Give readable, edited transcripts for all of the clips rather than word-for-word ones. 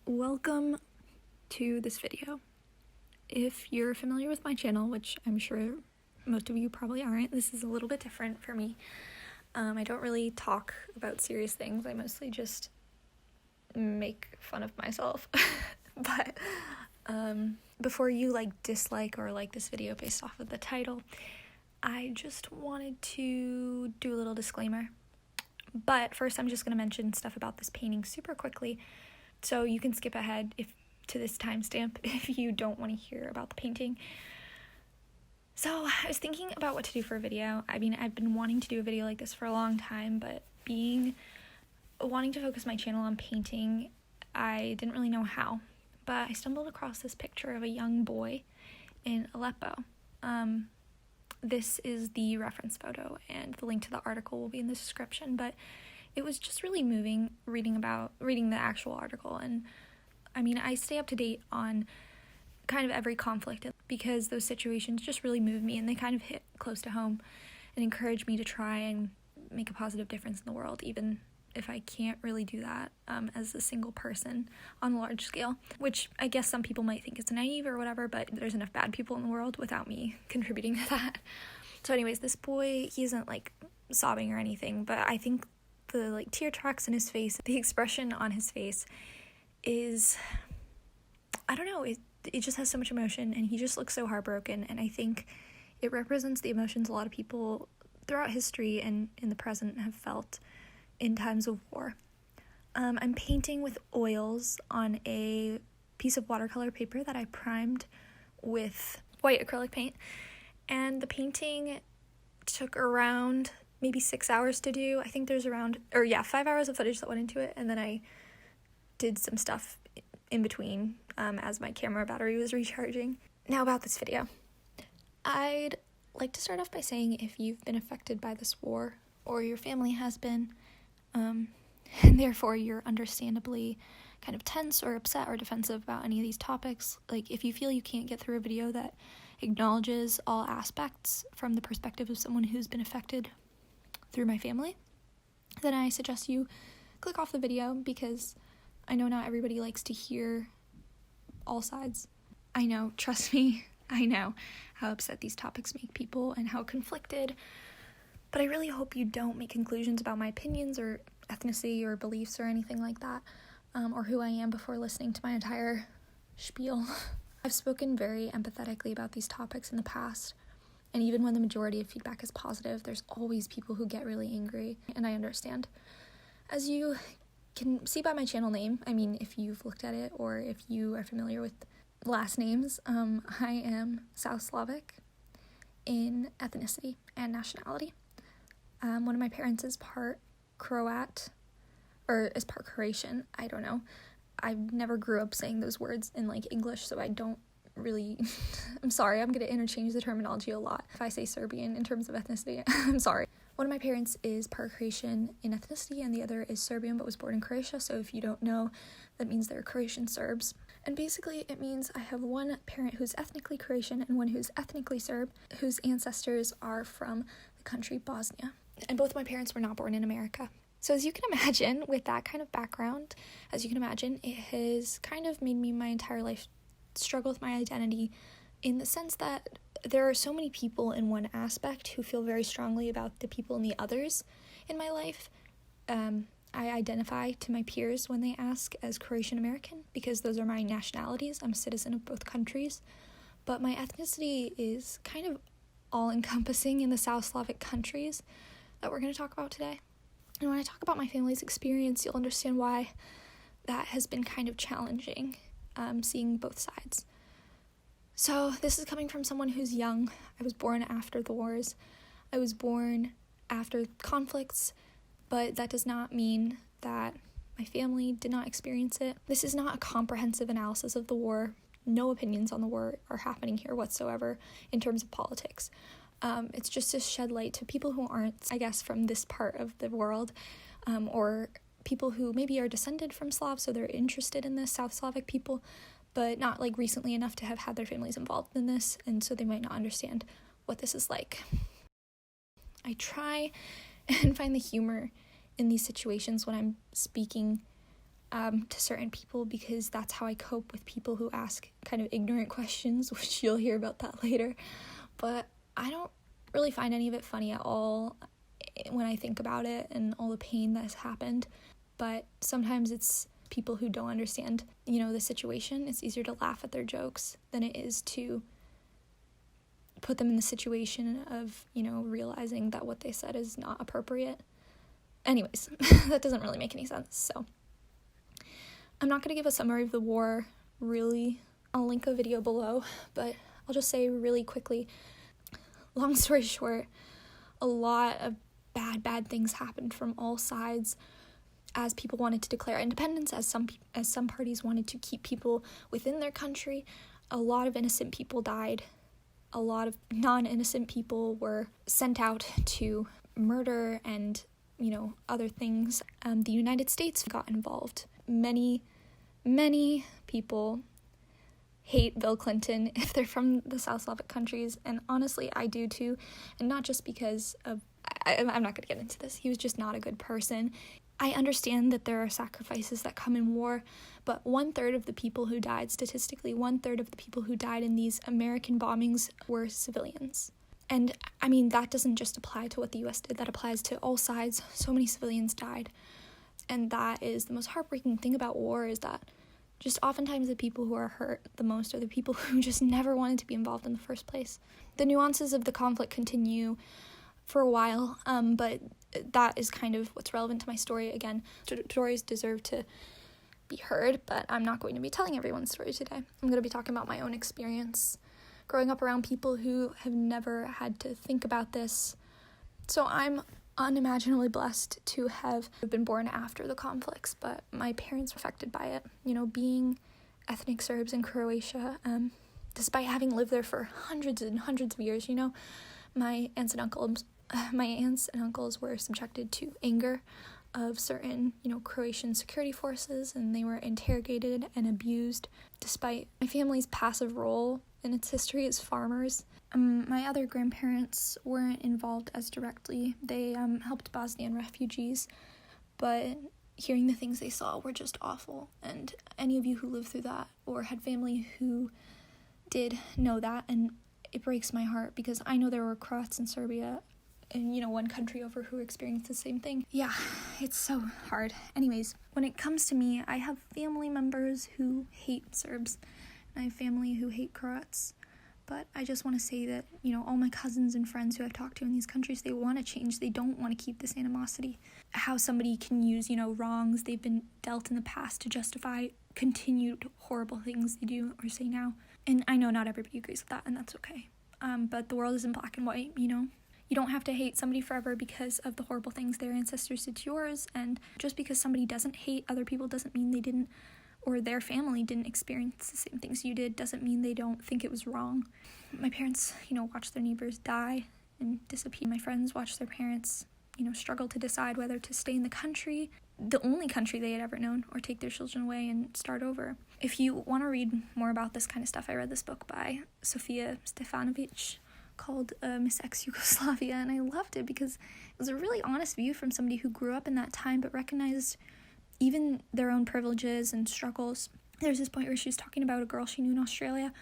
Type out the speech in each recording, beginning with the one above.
Welcome to this video. If you're familiar with my channel, which I'm sure most of you probably aren't, this is a little bit different for me. I don't really talk about serious things. I mostly just make fun of myself. But before you dislike or like this video based off of the title, I just wanted to do a little disclaimer. But first I'm just going to mention stuff about this painting super quickly, so you can skip ahead to this timestamp if you don't want to hear about the painting. So I was thinking about what to do for a video. I mean, I've been wanting to do a video like this for a long time, but wanting to focus my channel on painting, I didn't really know how. But I stumbled across this picture of a young boy in Aleppo. This is the reference photo, and the link to the article will be in the description, but it was just really moving reading the actual article. And I mean, I stay up to date on kind of every conflict because those situations just really move me, and they kind of hit close to home and encourage me to try and make a positive difference in the world, even if I can't really do that as a single person on a large scale, which I guess some people might think is naive or whatever, but there's enough bad people in the world without me contributing to that. So anyways, this boy, he isn't sobbing or anything, but I think the tear tracks in his face, the expression on his face is, I don't know, it just has so much emotion, and he just looks so heartbroken, and I think it represents the emotions a lot of people throughout history and in the present have felt in times of war. I'm painting with oils on a piece of watercolor paper that I primed with white acrylic paint, and the painting took around maybe 6 hours to do. I think there's 5 hours of footage that went into it, and then I did some stuff in between as my camera battery was recharging. Now about this video. I'd like to start off by saying if you've been affected by this war, or your family has been, and therefore you're understandably kind of tense or upset or defensive about any of these topics, if you feel you can't get through a video that acknowledges all aspects from the perspective of someone who's been affected through my family, then I suggest you click off the video, because I know not everybody likes to hear all sides. I know, trust me, I know how upset these topics make people and how conflicted, but I really hope you don't make conclusions about my opinions or ethnicity or beliefs or anything like that, or who I am before listening to my entire spiel. I've spoken very empathetically about these topics in the past, and even when the majority of feedback is positive, there's always people who get really angry, and I understand. As you can see by my channel name, I mean, if you've looked at it or if you are familiar with last names, I am South Slavic in ethnicity and nationality. One of my parents is part Croat, or is part Croatian, I don't know. I never grew up saying those words in English, so I don't really, I'm sorry, I'm going to interchange the terminology a lot. If I say Serbian in terms of ethnicity, I'm sorry. One of my parents is part Croatian in ethnicity, and the other is Serbian but was born in Croatia, so if you don't know, that means they're Croatian Serbs. And basically it means I have one parent who's ethnically Croatian and one who's ethnically Serb, whose ancestors are from the country Bosnia. And both my parents were not born in America. So as you can imagine, with that kind of background, it has kind of made me my entire life struggle with my identity, in the sense that there are so many people in one aspect who feel very strongly about the people in the others in my life. I identify to my peers when they ask as Croatian-American, because those are my nationalities. I'm a citizen of both countries. But my ethnicity is kind of all-encompassing in the South Slavic countries that we're going to talk about today. And when I talk about my family's experience, you'll understand why that has been kind of challenging, seeing both sides. So this is coming from someone who's young. I was born after the wars. I was born after conflicts, but that does not mean that my family did not experience it. This is not a comprehensive analysis of the war. No opinions on the war are happening here whatsoever in terms of politics. It's just to shed light to people who aren't, I guess, from this part of the world, or people who maybe are descended from Slavs, so they're interested in the South Slavic people, but not recently enough to have had their families involved in this, and so they might not understand what this is like. I try and find the humor in these situations when I'm speaking to certain people because that's how I cope with people who ask kind of ignorant questions, which you'll hear about that later. But I don't really find any of it funny at all when I think about it and all the pain that has happened. But sometimes it's people who don't understand, the situation. It's easier to laugh at their jokes than it is to put them in the situation of, realizing that what they said is not appropriate. Anyways, that doesn't really make any sense. So I'm not going to give a summary of the war, really. I'll link a video below, but I'll just say really quickly, long story short, a lot of bad things happened from all sides as people wanted to declare independence, as some parties wanted to keep people within their country. A lot of innocent people died. A lot of non-innocent people were sent out to murder and, other things. The United States got involved. Many people hate Bill Clinton if they're from the South Slavic countries, and honestly, I do too, and not just because of, I'm not going to get into this, he was just not a good person. I understand that there are sacrifices that come in war, but 1/3 of the people who died, statistically, 1/3 of the people who died in these American bombings were civilians. And, that doesn't just apply to what the U.S. did, that applies to all sides. So many civilians died. And that is the most heartbreaking thing about war, is that just oftentimes the people who are hurt the most are the people who just never wanted to be involved in the first place. The nuances of the conflict continue for a while, but that is kind of what's relevant to my story. Again, stories deserve to be heard, but I'm not going to be telling everyone's story today. I'm going to be talking about my own experience growing up around people who have never had to think about this. So I'm unimaginably blessed to have been born after the conflicts, but my parents were affected by it. Being ethnic Serbs in Croatia, despite having lived there for hundreds and hundreds of years, my aunts and uncles were subjected to anger of certain, Croatian security forces, and they were interrogated and abused, despite my family's passive role in its history as farmers. My other grandparents weren't involved as directly. They helped Bosnian refugees, but hearing the things they saw were just awful. And any of you who lived through that or had family who did know that, and it breaks my heart because I know there were Croats in Serbia and, one country over who experienced the same thing. Yeah, it's so hard. Anyways, when it comes to me, I have family members who hate Serbs, and I have family who hate Croats. But I just want to say that, all my cousins and friends who I've talked to in these countries, they want to change. They don't want to keep this animosity. How somebody can use, wrongs they've been dealt in the past to justify continued horrible things they do or say now. And I know not everybody agrees with that, and that's okay. But the world isn't black and white, You don't have to hate somebody forever because of the horrible things their ancestors did to yours, and just because somebody doesn't hate other people doesn't mean they didn't, or their family didn't experience the same things you did, doesn't mean they don't think it was wrong. My parents, watched their neighbors die and disappear. My friends watched their parents, struggle to decide whether to stay in the country, the only country they had ever known, or take their children away and start over. If you want to read more about this kind of stuff, I read this book by Sofija Stefanovic called Miss Ex-Yugoslavia, and I loved it because it was a really honest view from somebody who grew up in that time but recognized even their own privileges and struggles. There's this point where she was talking about a girl she knew in Australia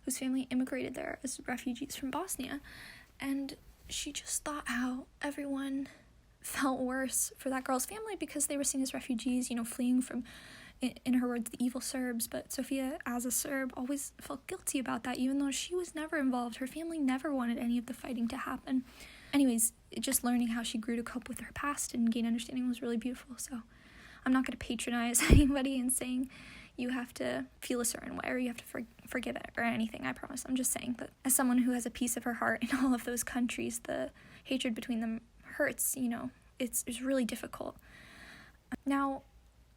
whose family immigrated there as refugees from Bosnia, and she just thought how everyone felt worse for that girl's family because they were seen as refugees, fleeing from, in her words, the evil Serbs. But Sofija, as a Serb, always felt guilty about that, even though she was never involved. Her family never wanted any of the fighting to happen. Anyways, just learning how she grew to cope with her past and gain understanding was really beautiful. So I'm not going to patronize anybody and saying you have to feel a certain way or you have to forgive it or anything, I promise. I'm just saying that as someone who has a piece of her heart in all of those countries, the hatred between them hurts, it's really difficult. Now,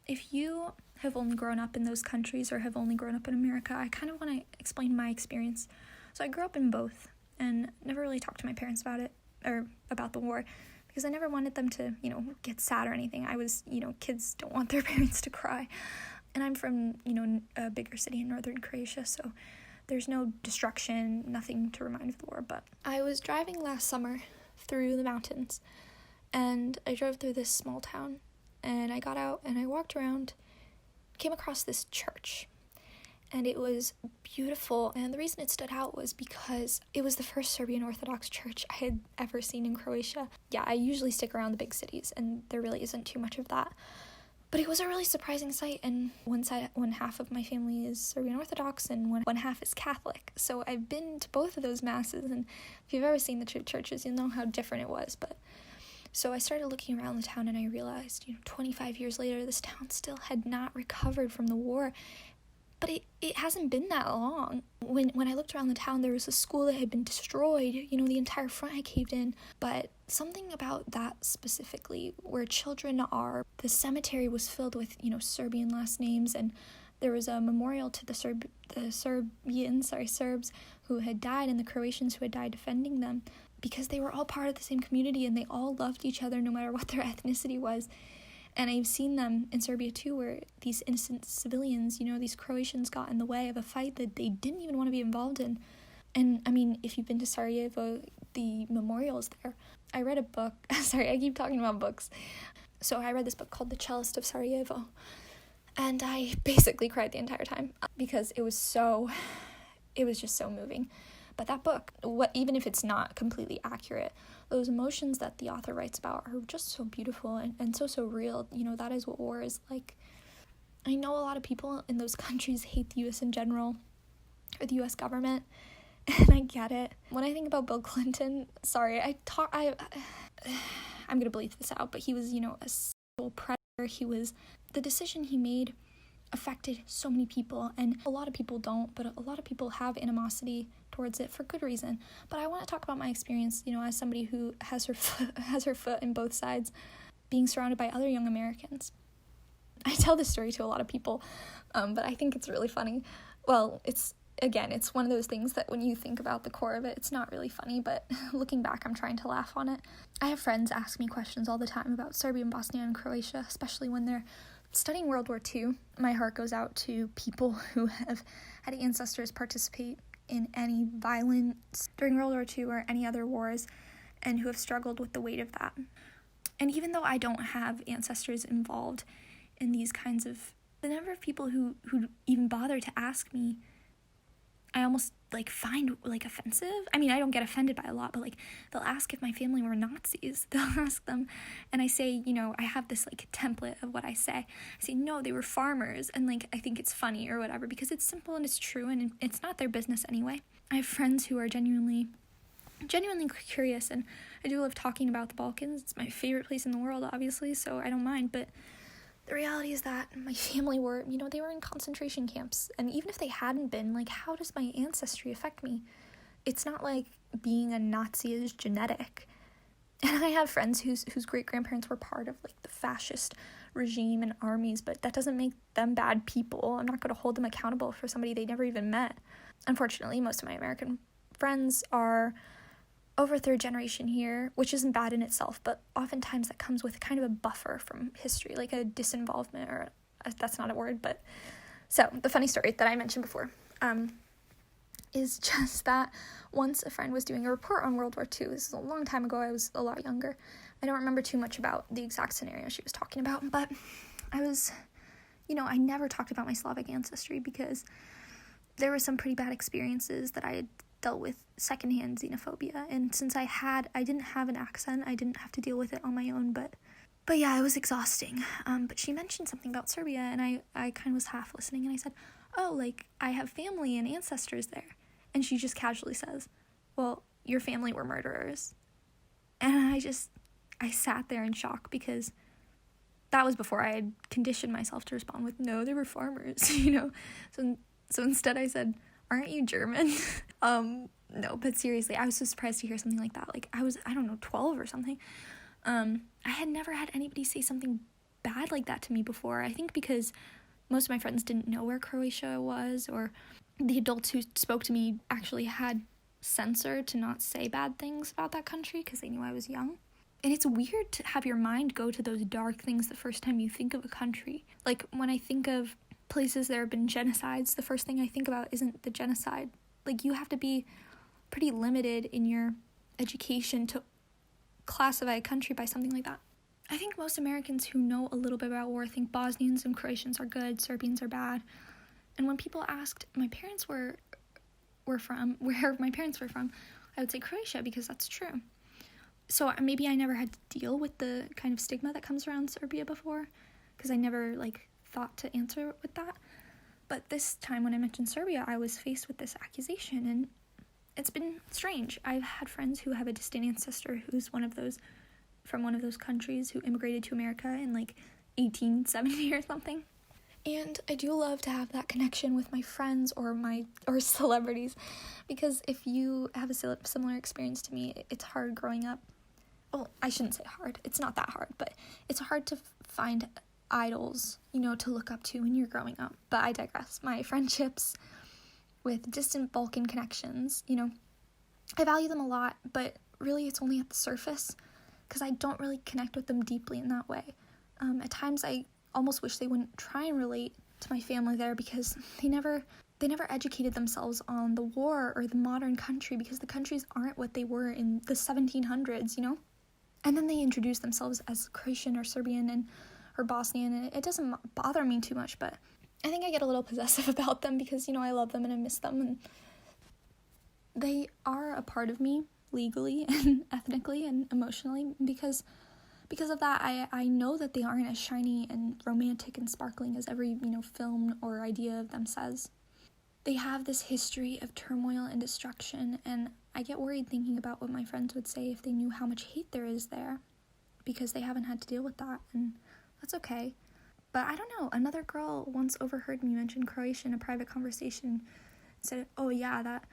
if you have only grown up in those countries or have only grown up in America, I kind of want to explain my experience. So I grew up in both and never really talked to my parents about it or about the war because I never wanted them to, get sad or anything. I was, kids don't want their parents to cry. And I'm from, a bigger city in northern Croatia, so there's no destruction, nothing to remind of the war. But I was driving last summer through the mountains, and I drove through this small town, and I got out and I walked around, came across this church. And it was beautiful, and the reason it stood out was because it was the first Serbian Orthodox church I had ever seen in Croatia. Yeah, I usually stick around the big cities, and there really isn't too much of that. But it was a really surprising sight, and one half of my family is Serbian Orthodox, and one half is Catholic. So I've been to both of those masses, and if you've ever seen the two churches, you'll know how different it was. But so I started looking around the town, and I realized, 25 years later, this town still had not recovered from the war. But it hasn't been that long. When I looked around the town, there was a school that had been destroyed. The entire front had caved in. But something about that specifically, where children are, the cemetery was filled with, Serbian last names, and there was a memorial to the Serbs who had died and the Croatians who had died defending them, because they were all part of the same community and they all loved each other no matter what their ethnicity was. And I've seen them in Serbia too, where these innocent civilians, these Croatians got in the way of a fight that they didn't even want to be involved in. And I mean, if you've been to Sarajevo, the memorials there. I read a book. Sorry, I keep talking about books. So I read this book called The Cellist of Sarajevo. And I basically cried the entire time because it was just so moving. But that book, even if it's not completely accurate, those emotions that the author writes about are just so beautiful and so real. That is what war is like. I know a lot of people in those countries hate the U.S. in general, or the U.S. government, and I get it. When I think about Bill Clinton, sorry, I'm going to bleep this out, but he was, a sexual predator. The decision he made affected so many people, and a lot of people don't, but a lot of people have animosity towards it for good reason. But I want to talk about my experience, as somebody who has her foot in both sides, being surrounded by other young Americans. I tell this story to a lot of people, but I think it's really funny. Well, it's one of those things that when you think about the core of it, it's not really funny, but looking back, I'm trying to laugh on it. I have friends ask me questions all the time about Serbia and Bosnia and Croatia, especially when they're studying World War II. My heart goes out to people who have had ancestors participate in any violence during World War II or any other wars, and who have struggled with the weight of that. And even though I don't have ancestors involved in these kinds of, the number of people who even bother to ask me, I almost find offensive. I mean, I don't get offended by a lot, but they'll ask if my family were Nazis. They'll ask them, and I say, I have this template of what I say. I say, no, they were farmers, and I think it's funny or whatever, because it's simple and it's true, and it's not their business anyway. I have friends who are genuinely curious, and I do love talking about the Balkans. It's my favorite place in the world, obviously, so I don't mind, but the reality is that my family were, they were in concentration camps. And even if they hadn't been, how does my ancestry affect me? It's not like being a Nazi is genetic. And I have friends whose great-grandparents were part of, the fascist regime and armies, but that doesn't make them bad people. I'm not going to hold them accountable for somebody they never even met. Unfortunately, most of my American friends are over third generation here, which isn't bad in itself, but oftentimes that comes with kind of a buffer from history, like a disinvolvement, or that's not a word, but so the funny story that I mentioned before is just that once a friend was doing a report on World War II. This is a long time ago. I was a lot younger. I don't remember too much about the exact scenario she was talking about, but I was, I never talked about my Slavic ancestry because there were some pretty bad experiences that I had dealt with secondhand xenophobia, and since I didn't have an accent, I didn't have to deal with it on my own, but yeah, it was exhausting. But she mentioned something about Serbia, and I kind of was half listening, and I said, oh, I have family and ancestors there, and she just casually says, well, your family were murderers. And I sat there in shock, because that was before I had conditioned myself to respond with, no, they were farmers, so instead I said, aren't you German? No, but seriously, I was so surprised to hear something like that. I was, 12 or something. I had never had anybody say something bad like that to me before. I think because most of my friends didn't know where Croatia was, or the adults who spoke to me actually had censored to not say bad things about that country because they knew I was young. And it's weird to have your mind go to those dark things the first time you think of a country. When I think of places there have been genocides, the first thing I think about isn't the genocide. You have to be pretty limited in your education to classify a country by something like that. I think most Americans who know a little bit about war think Bosnians and Croatians are good, Serbians are bad. And when people asked where my parents were from, I would say Croatia, because that's true. So maybe I never had to deal with the kind of stigma that comes around Serbia before, because I never, thought to answer with that. But this time when I mentioned Serbia, I was faced with this accusation, and it's been strange. I've had friends who have a distant ancestor who's from one of those countries who immigrated to America in 1870 or something. And I do love to have that connection with my friends or celebrities, because if you have a similar experience to me, it's hard growing up. Well, I shouldn't say hard. It's not that hard, but it's hard to find idols, to look up to when you're growing up. But I digress. My friendships with distant Balkan connections, I value them a lot, but really it's only at the surface, because I don't really connect with them deeply in that way. At times I almost wish they wouldn't try and relate to my family there, because they never educated themselves on the war or the modern country, because the countries aren't what they were in the 1700s, And then they introduce themselves as Croatian or Serbian or Bosnian, and it doesn't bother me too much, but I think I get a little possessive about them because, I love them and I miss them, and they are a part of me legally and ethnically and emotionally, because of that, I know that they aren't as shiny and romantic and sparkling as every, film or idea of them says. They have this history of turmoil and destruction, and I get worried thinking about what my friends would say if they knew how much hate there is there, because they haven't had to deal with that, and that's okay. But I don't know, another girl once overheard me mention Croatia in a private conversation, said, oh yeah, that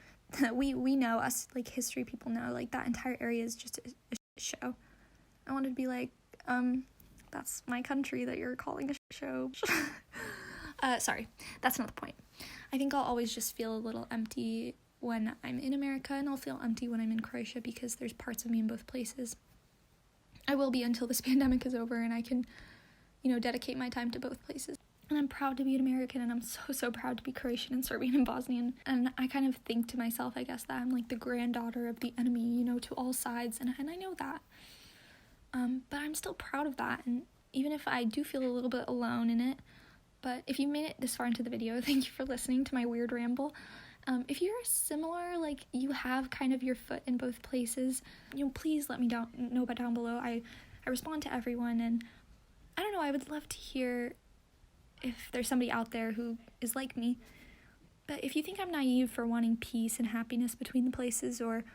we know, us, history people know, that entire area is just a show. I wanted to be that's my country that you're calling a show. Sorry, that's not the point. I think I'll always just feel a little empty when I'm in America, and I'll feel empty when I'm in Croatia, because there's parts of me in both places. I will be until this pandemic is over and I can, dedicate my time to both places. And I'm proud to be an American, and I'm so proud to be Croatian and Serbian and Bosnian. And I kind of think to myself, I guess, that I'm the granddaughter of the enemy, to all sides, and I know that. But I'm still proud of that, and even if I do feel a little bit alone in it, but if you made it this far into the video, thank you for listening to my weird ramble. If you're similar, you have kind of your foot in both places, please let me know down below. I respond to everyone, and I don't know, I would love to hear if there's somebody out there who is like me. But if you think I'm naive for wanting peace and happiness between the places, or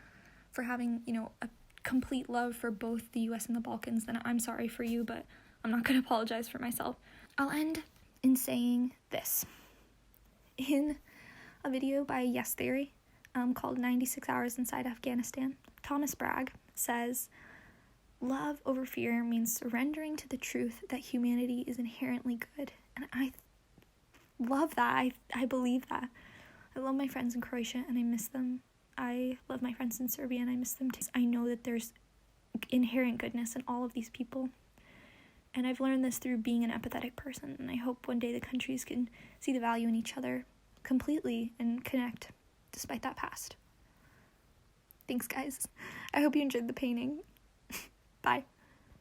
for having, a complete love for both the US and the Balkans, then I'm sorry for you, but I'm not going to apologize for myself. I'll end in saying this. In a video by Yes Theory, called 96 Hours Inside Afghanistan, Thomas Bragg says, love over fear means surrendering to the truth that humanity is inherently good. And I love that. I believe that. I love my friends in Croatia and I miss them. I love my friends in Serbia and I miss them too. I know that there's inherent goodness in all of these people. And I've learned this through being an empathetic person, and I hope one day the countries can see the value in each other completely and connect despite that past. Thanks, guys. I hope you enjoyed the painting. Bye.